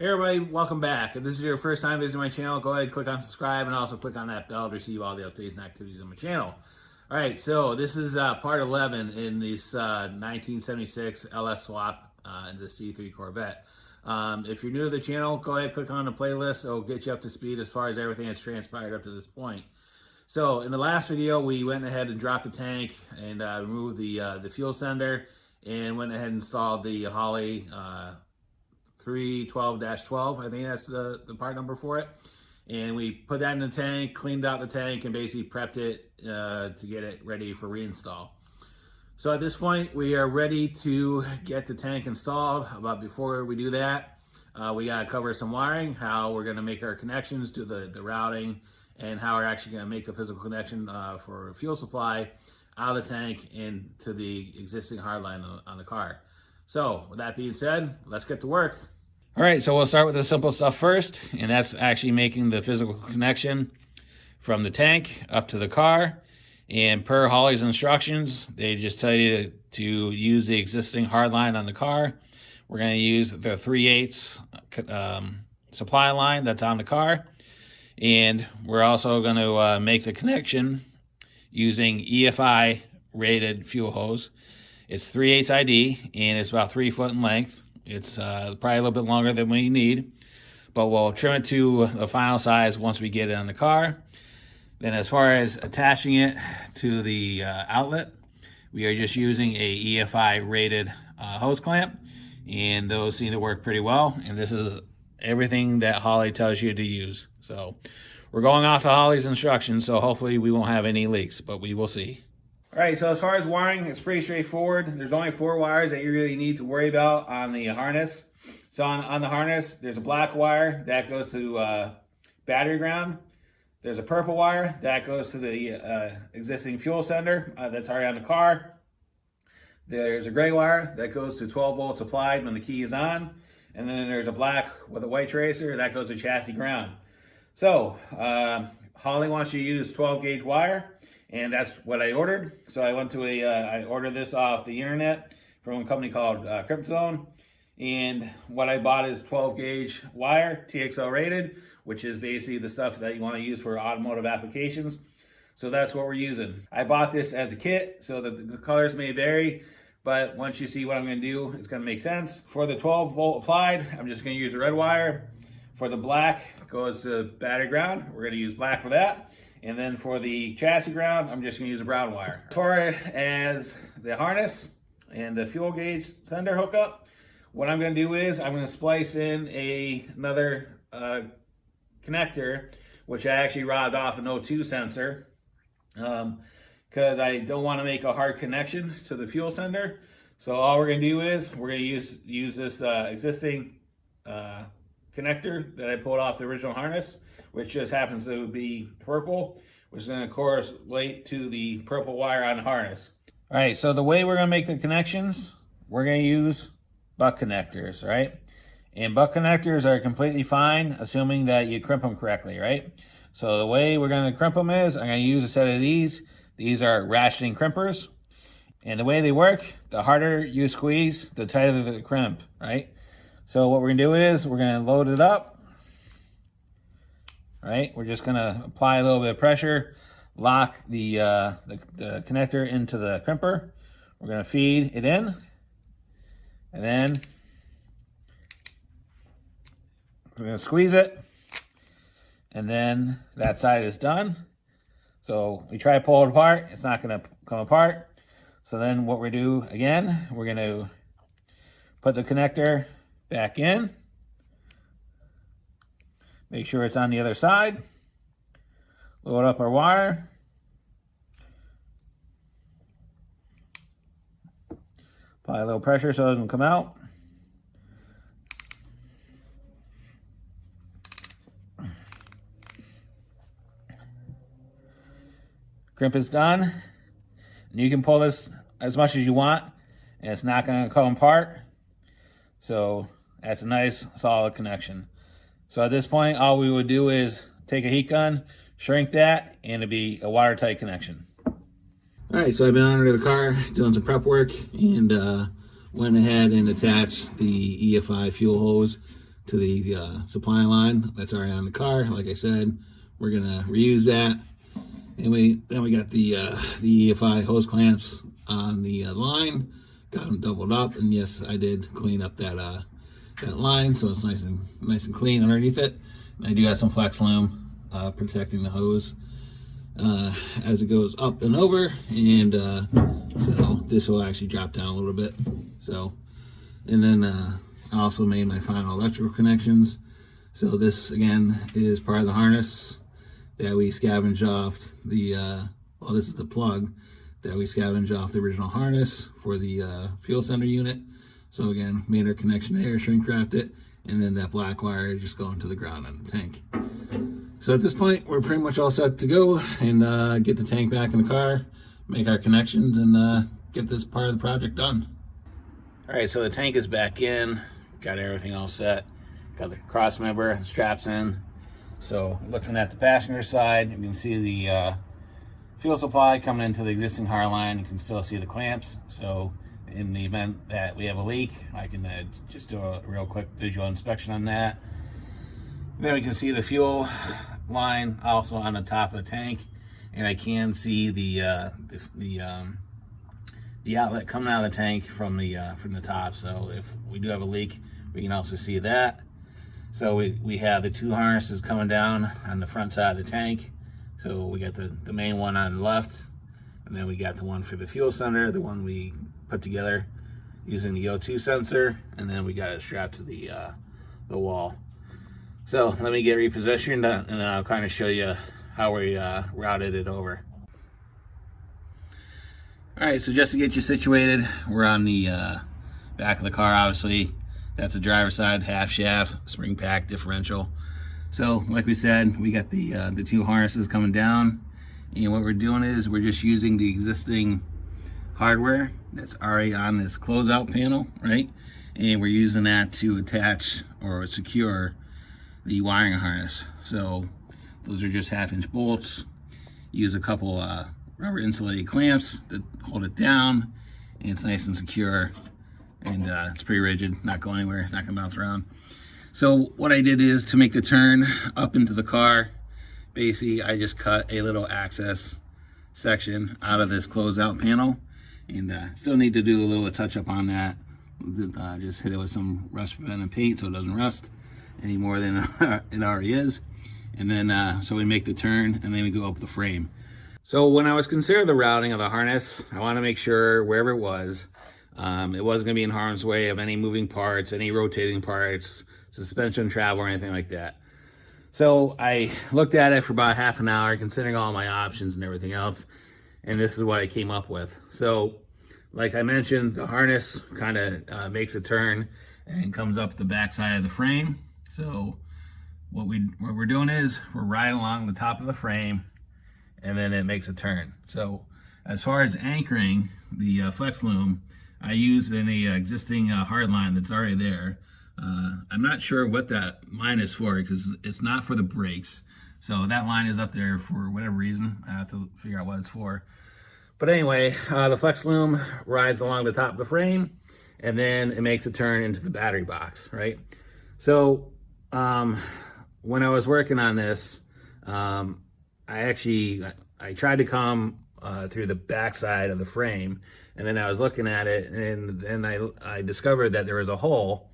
Hey everybody, welcome back. If this is your first time visiting my channel, go ahead and click on subscribe and also click on that bell to receive all the updates and activities on my channel. All right, so this is part 11 in this 1976 LS swap in the C3 Corvette. If you're new to the channel, go ahead and click on the playlist. It'll get you up to speed as far as everything that's transpired up to this point. So in the last video, we went ahead and dropped the tank and removed the fuel sender and went ahead and installed the Holley 312-12, I think that's the part number for it. And we put that in the tank, cleaned out the tank, and basically prepped it to get it ready for reinstall. So at this point, we are ready to get the tank installed. But before we do that, we got to cover some wiring, how we're going to make our connections to the routing, and how we're actually going to make the physical connection for fuel supply out of the tank into the existing hardline on the car. So with that being said, let's get to work. All right, so we'll start with the simple stuff first, and that's actually making the physical connection from the tank up to the car. And per Holley's instructions, they just tell you to use the existing hardline on the car. We're going to use the 3/8 supply line that's on the car. And we're also going to make the connection using EFI rated fuel hose. It's 3/8 ID, and it's about 3 foot in length. It's probably a little bit longer than we need, but we'll trim it to the final size once we get it on the car. Then as far as attaching it to the outlet, we are just using a EFI rated hose clamp, and those seem to work pretty well. And this is everything that Holley tells you to use. So we're going off to Holley's instructions, so hopefully we won't have any leaks, but we will see. All right, so as far as wiring, it's pretty straightforward. There's only 4 wires that you really need to worry about on the harness. So on the harness, there's a black wire that goes to battery ground. There's a purple wire that goes to the existing fuel sender that's already on the car. There's a gray wire that goes to 12 volts applied when the key is on. And then there's a black with a white tracer that goes to chassis ground. So Holley wants you to use 12 gauge wire. And that's what I ordered. So I went to I ordered this off the internet from a company called Crimson. And what I bought is 12 gauge wire, TXL rated, which is basically the stuff that you want to use for automotive applications. So that's what we're using. I bought this as a kit, so the colors may vary, but once you see what I'm going to do, it's going to make sense. For the 12 volt applied, I'm just going to use the red wire. For the black, goes to battery ground. We're going to use black for that. And then for the chassis ground, I'm just going to use a brown wire. As far as the harness and the fuel gauge sender hookup, what I'm going to do is I'm going to splice in another connector, which I actually robbed off an O2 sensor because I don't want to make a hard connection to the fuel sender. So all we're going to do is we're going to use this existing connector that I pulled off the original harness, which just happens to be purple, which is going to correlate to the purple wire on the harness. All right, so the way we're going to make the connections, we're going to use buck connectors, right? And buck connectors are completely fine, assuming that you crimp them correctly, right? So the way we're going to crimp them is I'm going to use a set of these. These are ratcheting crimpers. And the way they work, the harder you squeeze, the tighter the crimp, right? So what we're going to do is we're going to load it up. All right, we're just going to apply a little bit of pressure, lock the connector into the crimper. We're going to feed it in, and then we're going to squeeze it, and then that side is done. So we try to pull it apart. It's not going to come apart. So then what we do again, we're going to put the connector back in. Make sure it's on the other side. Load up our wire. Apply a little pressure so it doesn't come out. Crimp is done. And you can pull this as much as you want, and it's not going to come apart. So that's a nice solid connection. So at this point, all we would do is take a heat gun, shrink that, and it'd be a watertight connection. All right, so I've been under the car doing some prep work and went ahead and attached the EFI fuel hose to the supply line that's already on the car. Like I said, we're gonna reuse that. And then we got the EFI hose clamps on the line, got them doubled up, and yes, I did clean up that line so it's nice and clean underneath it. And I do have some flex loom protecting the hose as it goes up and over, and so this will actually drop down a little bit. So, and then I also made my final electrical connections. So this again is part of the harness that we scavenged off the, well, this is the plug that we scavenged off the original harness for the fuel sender unit. So again, made our connection there, shrink wrapped it, and then that black wire just going to the ground on the tank. So at this point, we're pretty much all set to go and get the tank back in the car, make our connections, and get this part of the project done. All right, so the tank is back in, got everything all set, got the cross member, straps in. So looking at the passenger side, you can see the fuel supply coming into the existing hard line. You can still see the clamps. So in the event that we have a leak, I can just do a real quick visual inspection on that. Then we can see the fuel line also on the top of the tank, and I can see the outlet coming out of the tank from the top. So if we do have a leak, we can also see that. So we have the two harnesses coming down on the front side of the tank. So we got the main one on the left, and then we got the one for the fuel sender, the one we put together using the O2 sensor, and then we got it strapped to the wall. So let me get repositioned, and I'll kind of show you how we routed it over. All right, so just to get you situated, we're on the back of the car, obviously. That's the driver's side, half shaft, spring pack differential. So like we said, we got the two harnesses coming down, and what we're doing is we're just using the existing hardware that's already on this closeout panel, right? And we're using that to attach or secure the wiring harness. So those are just 1/2-inch bolts. Use a couple rubber insulated clamps to hold it down, and it's nice and secure, and it's pretty rigid, not going anywhere, not gonna bounce around. So what I did is, to make the turn up into the car, basically I just cut a little access section out of this closeout panel, and still need to do a little touch up on that. Just hit it with some rust preventive paint so it doesn't rust any more than it already is. And then so we make the turn, and then we go up the frame. So when I was considering the routing of the harness, I want to make sure wherever it was wasn't going to be in harm's way of any moving parts, any rotating parts, suspension travel, or anything like that. So I looked at it for about half an hour, considering all my options and everything else, and this is what I came up with. So like I mentioned, the harness kind of makes a turn and comes up the back side of the frame. So what we're doing is we're riding along the top of the frame, and then it makes a turn. So as far as anchoring the flex loom, I used an existing hard line that's already there. I'm not sure what that line is for, because it's not for the brakes. So that line is up there for whatever reason. I have to figure out what it's for. But anyway, the flex loom rides along the top of the frame, and then it makes a turn into the battery box, right? So when I was working on this, I tried to come through the back side of the frame, and then I was looking at it, and then I discovered that there was a hole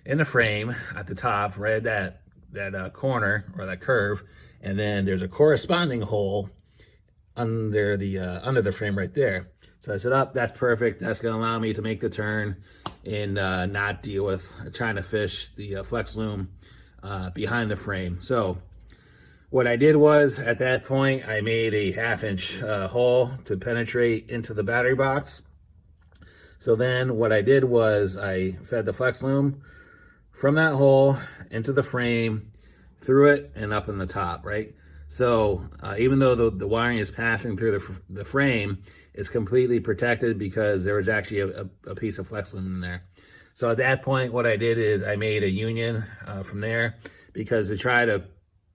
in the frame at the top, right at that corner or that curve, and then there's a corresponding hole under the frame right there. So I said, "Oh, that's perfect. That's going to allow me to make the turn and not deal with trying to fish the flex loom behind the frame." So what I did was, at that point, I made a 1/2-inch hole to penetrate into the battery box. So then what I did was I fed the flex loom from that hole into the frame, through it, and up in the top, right? So even though the wiring is passing through the frame, it's completely protected because there was actually a piece of flex loom in there. So at that point, what I did is I made a union from there, because to try to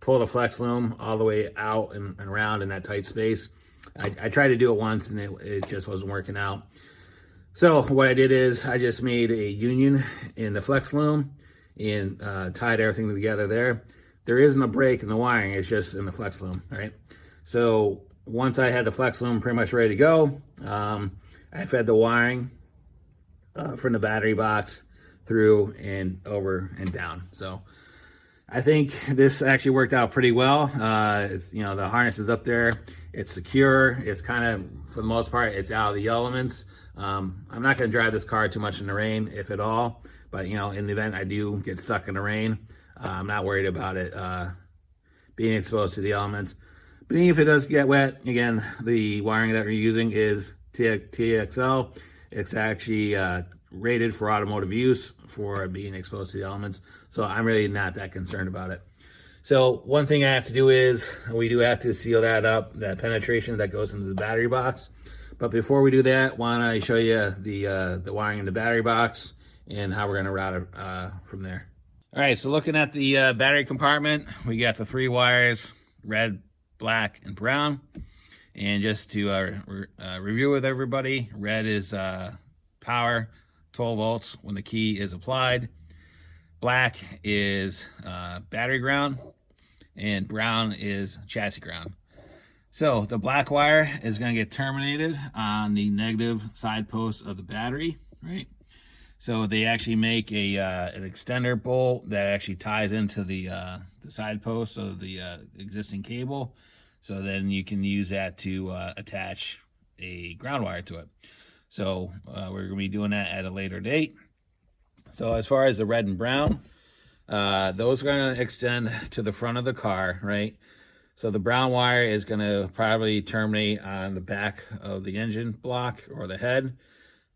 pull the flex loom all the way out and around in that tight space, I tried to do it once, and it just wasn't working out. So what I did is I just made a union in the flex loom, and tied everything together there. There isn't a break in the wiring, it's just in the flex loom, right? So once I had the flex loom pretty much ready to go, I fed the wiring from the battery box through and over and down. So I think this actually worked out pretty well. It's, you know, the harness is up there, it's secure, it's kind of, for the most part, it's out of the elements. I'm not going to drive this car too much in the rain, if at all, but you know, in the event I do get stuck in the rain, I'm not worried about it being exposed to the elements. But even if it does get wet, again, the wiring that we're using is TXL. It's actually rated for automotive use for being exposed to the elements, so I'm really not that concerned about it. So one thing I have to do is we do have to seal that up, that penetration that goes into the battery box. But before we do that, why don't I show you the wiring in the battery box and how we're going to route it from there. All right, so looking at the battery compartment, we got the 3 wires, red, black, and brown. And just to review with everybody, red is power, 12 volts when the key is applied. Black is battery ground, and brown is chassis ground. So the black wire is going to get terminated on the negative side post of the battery, right? So they actually make an extender bolt that actually ties into the side post of the existing cable. So then you can use that to attach a ground wire to it. So we're going to be doing that at a later date. So as far as the red and brown, those are going to extend to the front of the car, right? So the brown wire is going to probably terminate on the back of the engine block or the head.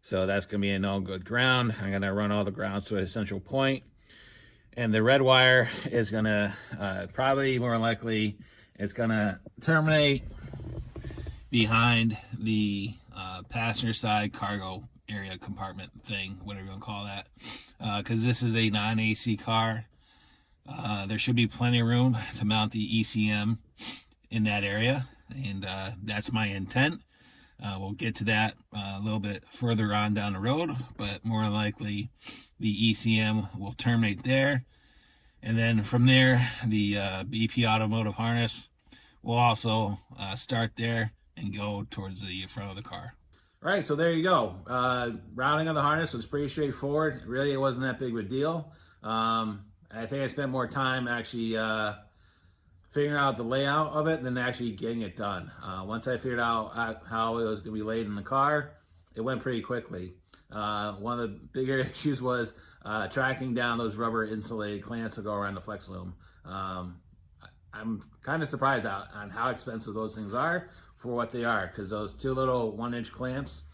So that's going to be a no good ground. I'm going to run all the grounds to a central point. And the red wire is going to probably, more likely, it's going to terminate behind the passenger side cargo area compartment thing, whatever you want to call that. Because this is a non-AC car. There should be plenty of room to mount the ECM in that area. And that's my intent. We'll get to that a little bit further on down the road, but more likely the ECM will terminate there. And then from there, the BP Automotive harness will also start there and go towards the front of the car. All right, so there you go. Routing of the harness was pretty straightforward. Really, it wasn't that big of a deal. I think I spent more time actually figuring out the layout of it than actually getting it done. Once I figured out how it was going to be laid in the car, it went pretty quickly. One of the bigger issues was tracking down those rubber insulated clamps that go around the flex loom. I'm kind of surprised on how expensive those things are for what they are, because those 2 little 1-inch clamps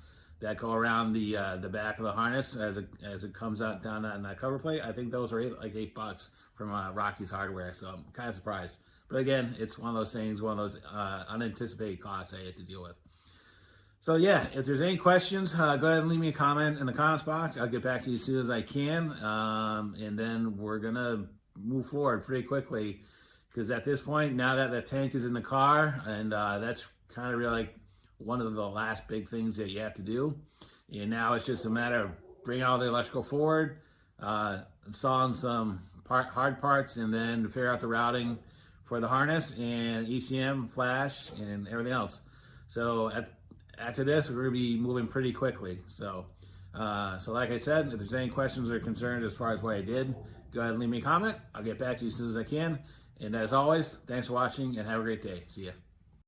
that go around the back of the harness as it comes out down on that cover plate, I think those are like $8 from Rocky's Hardware. So I'm kind of surprised. But again, it's one of those things, one of those unanticipated costs I had to deal with. So yeah, if there's any questions, go ahead and leave me a comment in the comments box. I'll get back to you as soon as I can. And then we're going to move forward pretty quickly, because at this point, now that the tank is in the car, and that's kind of really like one of the last big things that you have to do. And now it's just a matter of bringing all the electrical forward, installing some hard parts, and then figure out the routing for the harness and ECM, flash, and everything else. So after this, we're going to be moving pretty quickly. So like I said, if there's any questions or concerns as far as what I did, go ahead and leave me a comment. I'll get back to you as soon as I can. And as always, thanks for watching and have a great day. See ya.